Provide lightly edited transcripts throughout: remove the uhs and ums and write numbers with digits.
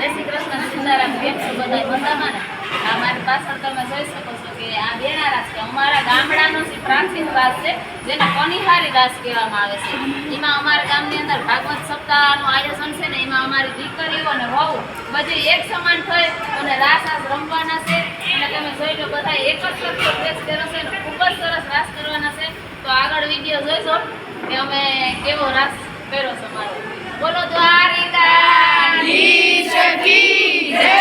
જય શ્રી કૃષ્ણ સીતારામ કેમ છો બધા મજામાં ને? આ મારી પાછળ તમે જોઈ શકો છો કે આ બેના રાસ છે અમારા ગામડાનો જે પ્રાચીન રાસ છે જેને કનિહારી રાસ કહેવામાં આવે છે. એમાં અમારા ગામની અંદર ભાગવત સપ્તાહનું આયોજન છે ને એમાં અમારી દીકરીઓ અને વહુ બધી એક સમાન થઈ અને રાસ આજ રમવાના છે. અને તમે જોઈ લો બધા એક જ સરખો ડ્રેસ પહેરો છે ને ખૂબ જ સરસ રાસ કરવાના છે. તો આગળ વિડીયો જોઈશો કે અમે કેવો રાસ પહેરો છે અમારો. બોલો દ્વારિકાધીશ કી જય.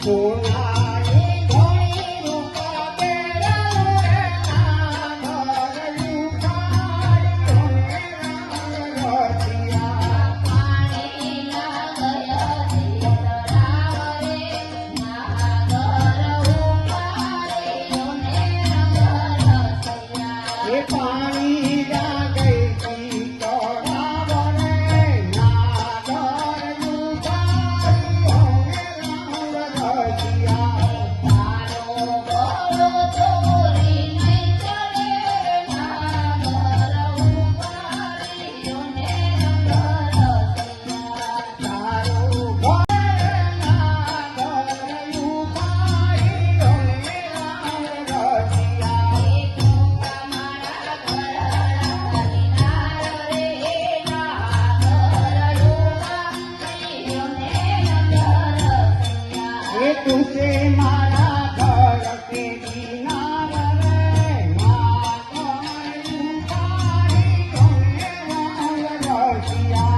સોનાની ઘોડી રૂપા પહેરાવો રે નાગર યુપાયો ને રસિયા. પાણીના ગયા તળાવ રે નાગર ઉપાડ્યો ને રસિયા. એ પાણી જા ગઈ તળાવ રે નાગર યુપાયો ને રસિયા. તારો બોલો ચોરી નહીં ચડે નાગર ઉપાડ્યો ને રસિયા. તારું ઘર નાગર યુપાયો ને રસિયા. એ તુસે મારા ઘર કે કિનાર રે નાગર યુપાયો ને રસિયા.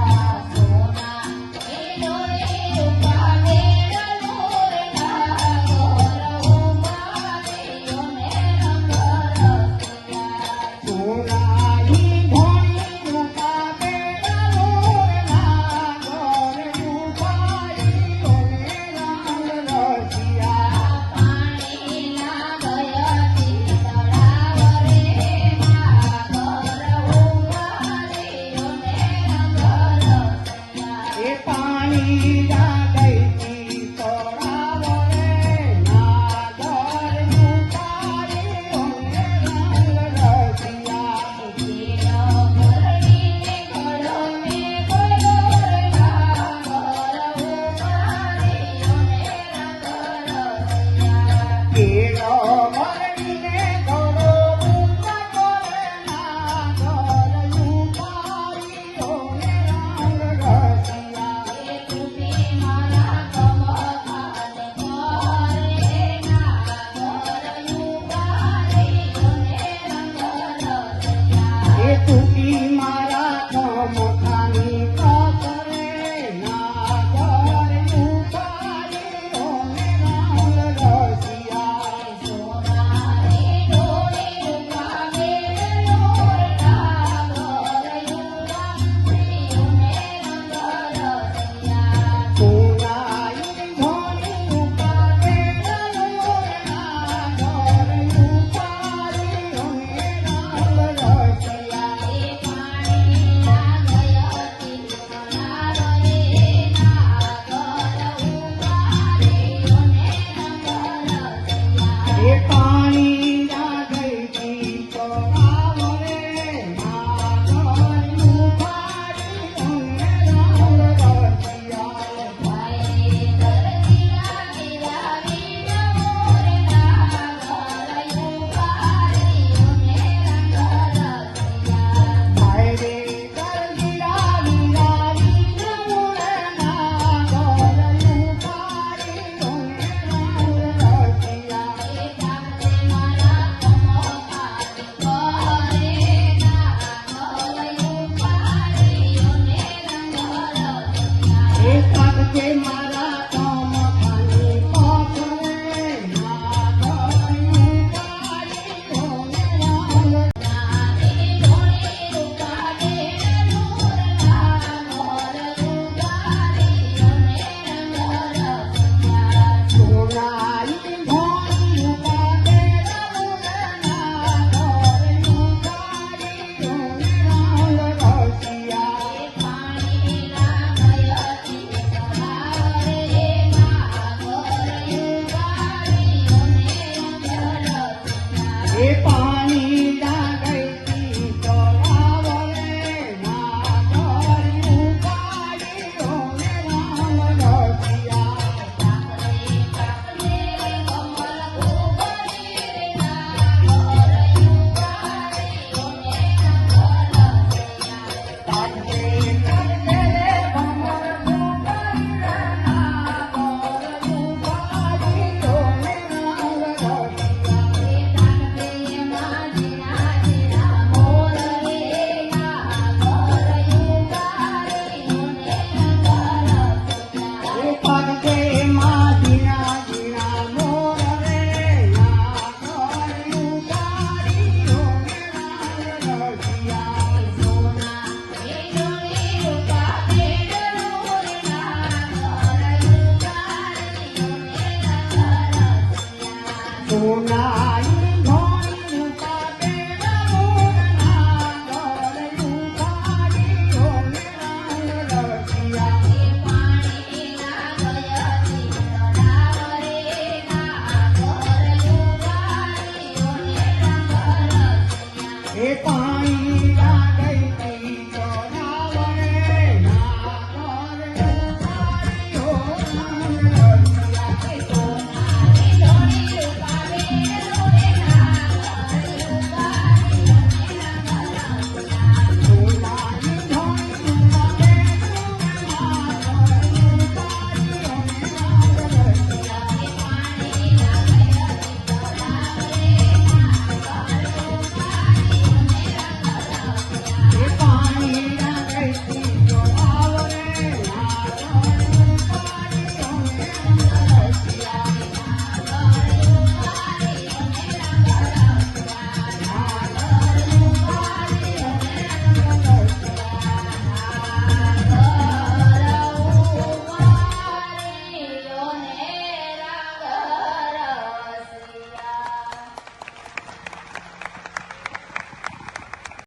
સોનાની ઘોડી રૂપા પહેરાવો રે નાગર યુપાયો ને રસિયા. એ પાણી જા ગઈ તળાવ રે નાગર યુપાયો ને રસિયા. કેરો મરડીને ઘોડો ઊંચા કરે નાગર યુપાયો ને રસિયા. એ તૂટી